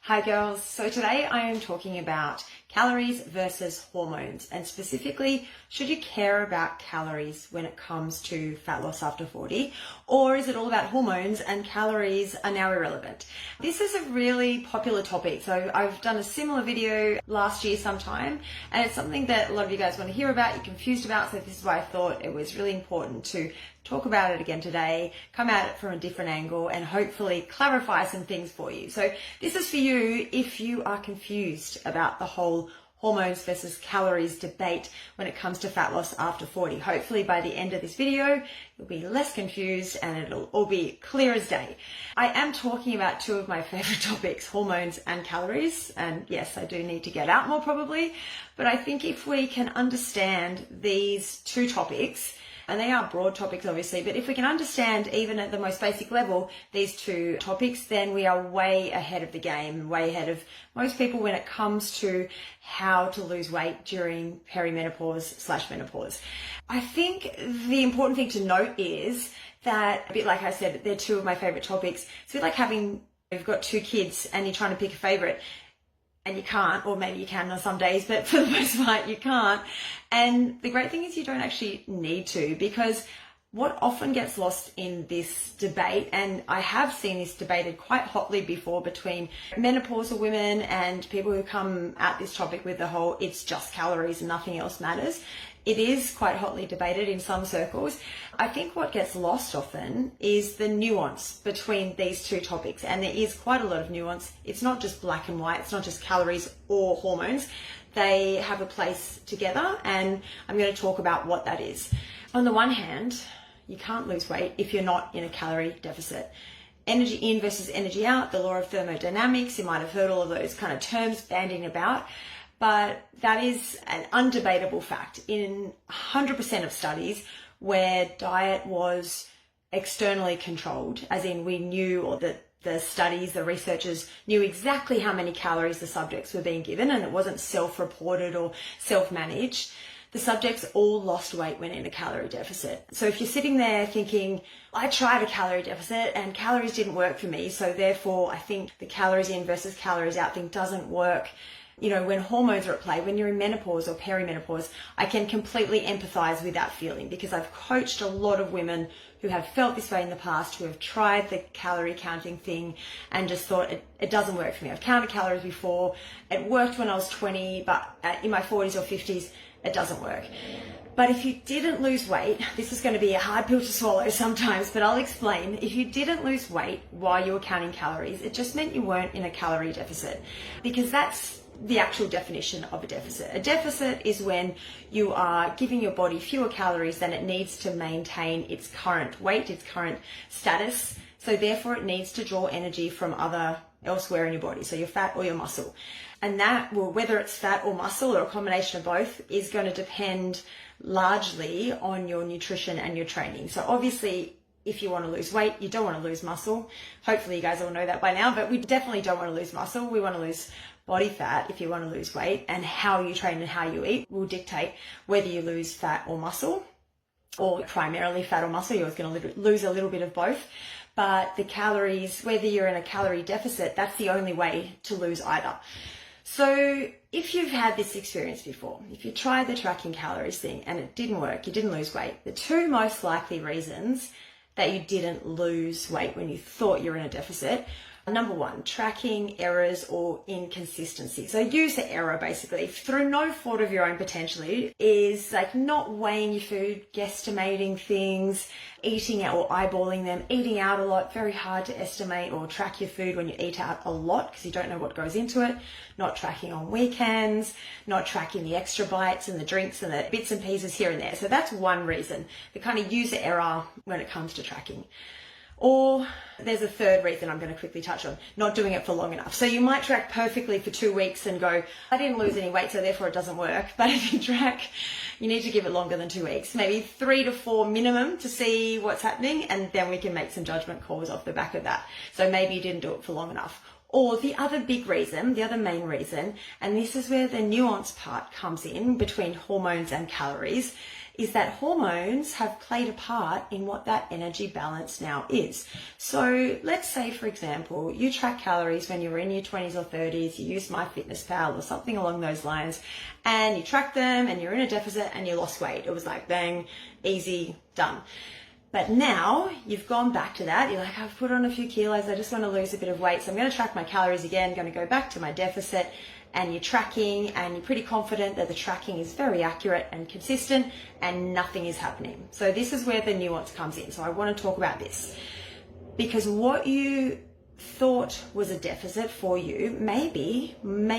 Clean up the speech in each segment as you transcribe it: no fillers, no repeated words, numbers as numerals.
Hi girls, so today I am talking about calories versus hormones, and specifically, should you care about calories when it comes to fat loss after 40, or is it all about hormones and calories are now irrelevant? This is a really popular topic, so I've done a similar video last year sometime, and it's something that a lot of you guys want to hear about, you're confused about, so this is why I thought it was really important to talk about it again today, come at it from a different angle, and hopefully clarify some things for you. So this is for you if you are confused about the whole hormones versus calories debate when it comes to fat loss after 40. Hopefully by the end of this video, you'll be less confused and it'll all be clear as day. I am talking about two of my favorite topics, hormones and calories. And yes, I do need to get out more probably, but I think if we can understand these two topics, and they are broad topics obviously, but if we can understand even at the most basic level these two topics, then we are way ahead of the game, way ahead of most people when it comes to how to lose weight during perimenopause/menopause. I think the important thing to note is that, a bit like I said, they're two of my favorite topics. It's a bit like having, you've got two kids and you're trying to pick a favorite. And you can't, or maybe you can on some days, but for the most part you can't. And the great thing is you don't actually need to, because what often gets lost in this debate, and I have seen this debated quite hotly before between menopausal women and people who come at this topic with the whole it's just calories and nothing else matters. It is quite hotly debated in some circles. I think what gets lost often is the nuance between these two topics, and there is quite a lot of nuance. It's not just black and white, it's not just calories or hormones. They have a place together, and I'm going to talk about what that is. On the one hand, you can't lose weight if you're not in a calorie deficit. Energy in versus energy out, the law of thermodynamics, you might have heard all of those kind of terms bandying about. But that is an undebatable fact. In 100% of studies where diet was externally controlled, as in we knew, or that the studies, the researchers knew exactly how many calories the subjects were being given, and it wasn't self-reported or self-managed, the subjects all lost weight when in a calorie deficit. So if you're sitting there thinking, I tried a calorie deficit and calories didn't work for me, so therefore I think the calories in versus calories out thing doesn't work. You know, when hormones are at play, when you're in menopause or perimenopause, I can completely empathize with that feeling, because I've coached a lot of women who have felt this way in the past, who have tried the calorie counting thing and just thought it doesn't work for me. I've counted calories before. It worked when I was 20, but in my 40s or 50s, it doesn't work. But if you didn't lose weight, this is going to be a hard pill to swallow sometimes, but I'll explain. If you didn't lose weight while you were counting calories, it just meant you weren't in a calorie deficit, because that's the actual definition of a deficit. A deficit is when you are giving your body fewer calories than it needs to maintain its current weight, its current status. So therefore it needs to draw energy from elsewhere in your body, so your fat or your muscle. And that, well, whether it's fat or muscle or a combination of both, is going to depend largely on your nutrition and your training. So obviously, if you want to lose weight, you don't want to lose muscle. Hopefully you guys all know that by now, but we definitely don't want to lose muscle. We want to lose body fat if you want to lose weight, and how you train and how you eat will dictate whether you lose fat or muscle, or primarily fat or muscle. You're always going to lose a little bit of both. But the calories, whether you're in a calorie deficit, that's the only way to lose either. So if you've had this experience before, if you tried the tracking calories thing and it didn't work, you didn't lose weight, the two most likely reasons that you didn't lose weight when you thought you were in a deficit: number one, tracking errors or inconsistency. So user error, basically, through no fault of your own potentially, is like not weighing your food, guesstimating things, eating out or eyeballing them, eating out a lot. Very hard to estimate or track your food when you eat out a lot, because you don't know what goes into it. Not tracking on weekends, not tracking the extra bites and the drinks and the bits and pieces here and there. So that's one reason, the kind of user error when it comes to tracking. Or there's a third reason I'm going to quickly touch on: not doing it for long enough. So you might track perfectly for 2 weeks and go, I didn't lose any weight, so therefore it doesn't work. But if you track, you need to give it longer than 2 weeks, maybe 3 to 4 minimum, to see what's happening, and then we can make some judgment calls off the back of that. So maybe you didn't do it for long enough. Or the other big reason, the other main reason, and this is where the nuance part comes in between hormones and calories, is that hormones have played a part in what that energy balance now is. So let's say, for example, you track calories when you were in your 20s or 30s, you used MyFitnessPal or something along those lines, and you tracked them and you're in a deficit and you lost weight. It was like, bang, easy, done. But now you've gone back to that. You're like, I've put on a few kilos. I just want to lose a bit of weight. So I'm going to track my calories again. I'm going to go back to my deficit, and you're tracking and you're pretty confident that the tracking is very accurate and consistent and nothing is happening. So this is where the nuance comes in. So I want to talk about this because what you thought was a deficit for you may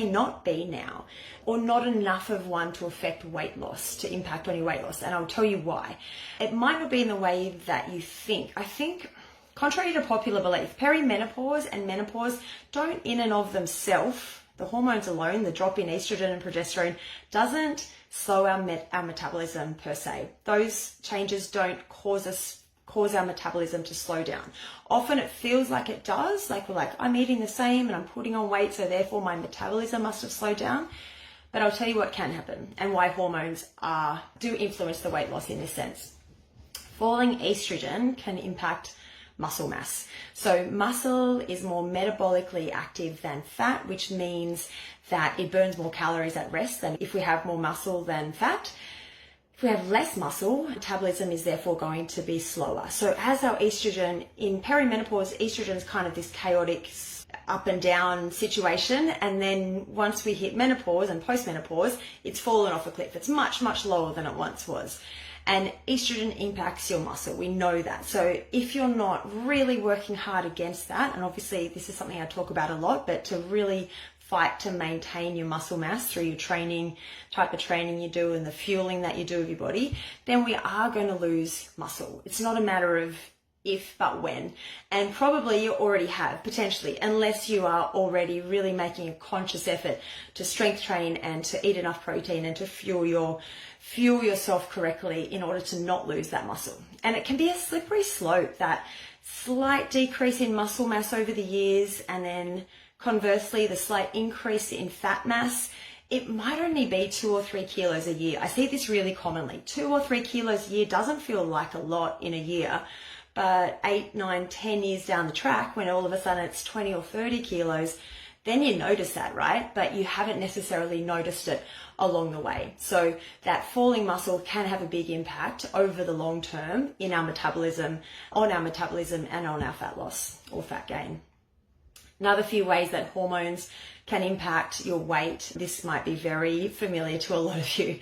not be now, or not enough of one to affect weight loss, to impact on your weight loss. And I'll tell you why. It might not be in the way that you think. I think, contrary to popular belief, perimenopause and menopause don't in and of themselves, the hormones alone, the drop in estrogen and progesterone, doesn't slow our metabolism per se. Those changes don't cause our metabolism to slow down. Often it feels like it does, like we're like, I'm eating the same and I'm putting on weight, so therefore my metabolism must have slowed down. But I'll tell you what can happen and why hormones do influence the weight loss in this sense. Falling estrogen can impact muscle mass. So muscle is more metabolically active than fat, which means that it burns more calories at rest than if we have more muscle than fat. If we have less muscle, metabolism is therefore going to be slower. So as our estrogen, in perimenopause, estrogen is kind of this chaotic up and down situation. And then once we hit menopause and postmenopause, it's fallen off a cliff. It's much, much lower than it once was. And estrogen impacts your muscle. We know that. So if you're not really working hard against that, and obviously this is something I talk about a lot, but to really fight to maintain your muscle mass through your training, type of training you do and the fueling that you do of your body, then we are going to lose muscle. It's not a matter of if, but when. And probably you already have, potentially, unless you are already really making a conscious effort to strength train and to eat enough protein and to fuel yourself correctly in order to not lose that muscle. And it can be a slippery slope, that slight decrease in muscle mass over the years, and then conversely, the slight increase in fat mass. It might only be 2 or 3 kilos a year. I see this really commonly. 2 or 3 kilos a year doesn't feel like a lot in a year, but 8, 9, 10 years down the track, when all of a sudden it's 20 or 30 kilos, then you notice that, right? But you haven't necessarily noticed it along the way. So that falling muscle can have a big impact over the long term in our metabolism, on our metabolism and on our fat loss or fat gain. Another few ways that hormones can impact your weight. This might be very familiar to a lot of you.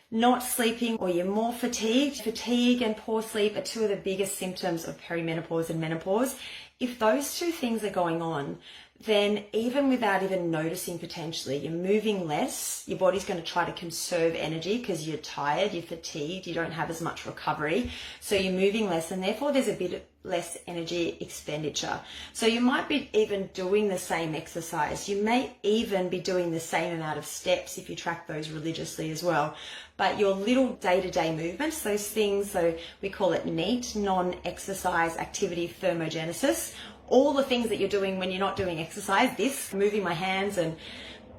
Not sleeping, or you're more fatigued. Fatigue and poor sleep are two of the biggest symptoms of perimenopause and menopause. If those two things are going on, then even without even noticing, potentially, you're moving less. Your body's going to try to conserve energy because you're tired, you're fatigued, you don't have as much recovery. So you're moving less, and therefore there's a bit less energy expenditure. So you might be even doing the same exercise. You may even be doing the same amount of steps if you track those religiously as well. But your little day-to-day movements, those things, so we call it NEAT, non-exercise activity thermogenesis, all the things that you're doing when you're not doing exercise, this, moving my hands and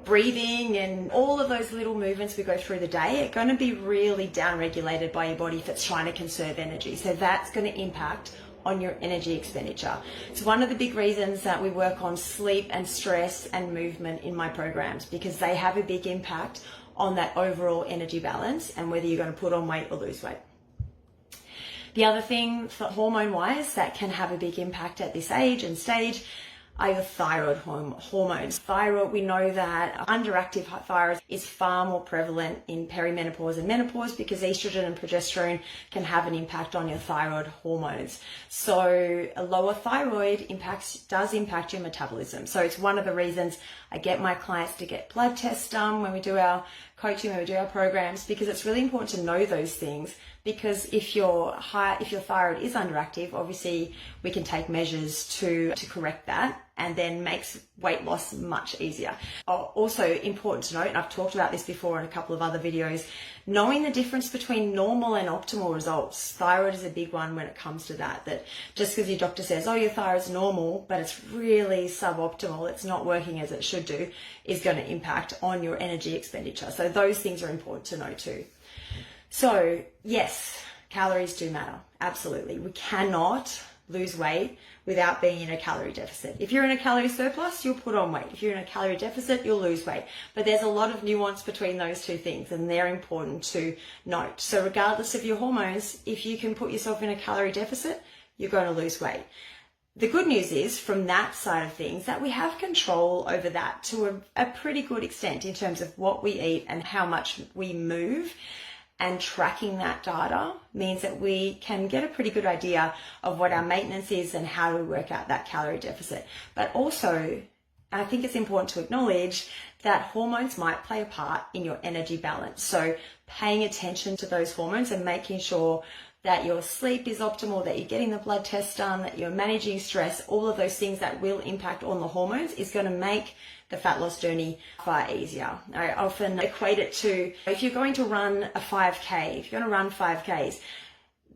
breathing and all of those little movements we go through the day, are going to be really down-regulated by your body if it's trying to conserve energy. So that's going to impact on your energy expenditure. It's one of the big reasons that we work on sleep and stress and movement in my programs, because they have a big impact on that overall energy balance and whether you're going to put on weight or lose weight. The other thing, for hormone-wise, that can have a big impact at this age and stage are your thyroid hormones. Thyroid, we know that underactive thyroid is far more prevalent in perimenopause and menopause because estrogen and progesterone can have an impact on your thyroid hormones. So a lower thyroid does impact your metabolism. So it's one of the reasons I get my clients to get blood tests done when we do our coaching, when we do our programs, because it's really important to know those things. Because if your thyroid is underactive, obviously we can take measures to correct that and then makes weight loss much easier. Also important to note, and I've talked about this before in a couple of other videos, knowing the difference between normal and optimal results. Thyroid is a big one when it comes to that just because your doctor says, oh, your thyroid's normal, but it's really suboptimal, it's not working as it should do, is going to impact on your energy expenditure. So those things are important to know too. So yes, calories do matter. Absolutely. We cannot lose weight without being in a calorie deficit. If you're in a calorie surplus, you'll put on weight. If you're in a calorie deficit, you'll lose weight. But there's a lot of nuance between those two things, and they're important to note. So regardless of your hormones, if you can put yourself in a calorie deficit, you're going to lose weight. The good news is, from that side of things, that we have control over that to a pretty good extent in terms of what we eat and how much we move. And tracking that data means that we can get a pretty good idea of what our maintenance is and how we work out that calorie deficit. But also, I think it's important to acknowledge that hormones might play a part in your energy balance. So paying attention to those hormones and making sure that your sleep is optimal, that you're getting the blood test done, that you're managing stress, all of those things that will impact on the hormones is going to make the fat loss journey far easier. I often equate it to, if you're going to run a 5K, if you're going to run 5Ks,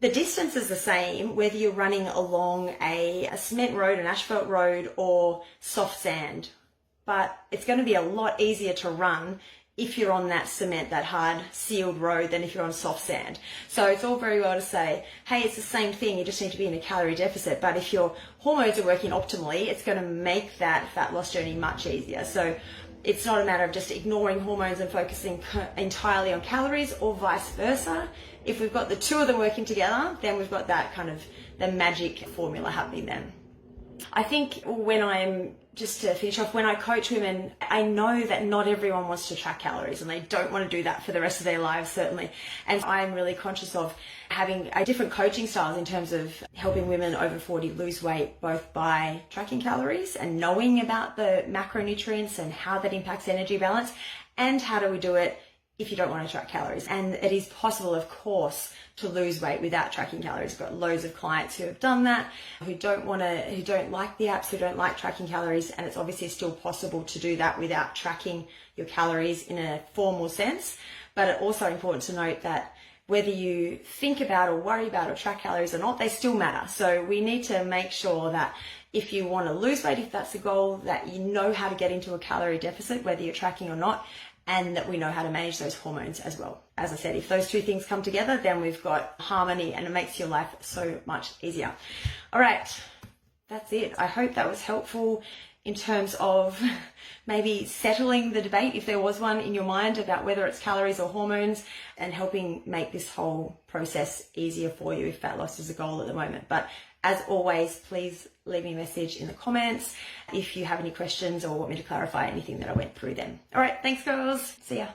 the distance is the same whether you're running along a cement road, an asphalt road, or soft sand. But it's going to be a lot easier to run if you're on that cement, that hard sealed road, than if you're on soft sand. So it's all very well to say, hey, it's the same thing, you just need to be in a calorie deficit. But if your hormones are working optimally, it's going to make that fat loss journey much easier. So it's not a matter of just ignoring hormones and focusing entirely on calories, or vice versa. If we've got the two of them working together, then we've got that kind of the magic formula happening then. I think just to finish off, when I coach women, I know that not everyone wants to track calories and they don't want to do that for the rest of their lives, certainly. And I'm really conscious of having different coaching styles in terms of helping women over 40 lose weight, both by tracking calories and knowing about the macronutrients and how that impacts energy balance, and how do we do it if you don't want to track calories. And it is possible, of course, to lose weight without tracking calories. I've got loads of clients who have done that, who don't like the apps, who don't like tracking calories, and it's obviously still possible to do that without tracking your calories in a formal sense. But it's also important to note that whether you think about or worry about or track calories or not, they still matter. So we need to make sure that if you want to lose weight, if that's the goal, that you know how to get into a calorie deficit, whether you're tracking or not, and that we know how to manage those hormones as well. As I said, if those two things come together, then we've got harmony and it makes your life so much easier. All right, that's it. I hope that was helpful in terms of maybe settling the debate, if there was one in your mind, about whether it's calories or hormones, and helping make this whole process easier for you if fat loss is a goal at the moment. But as always, please leave me a message in the comments if you have any questions or want me to clarify anything that I went through then. All right, thanks girls. See ya.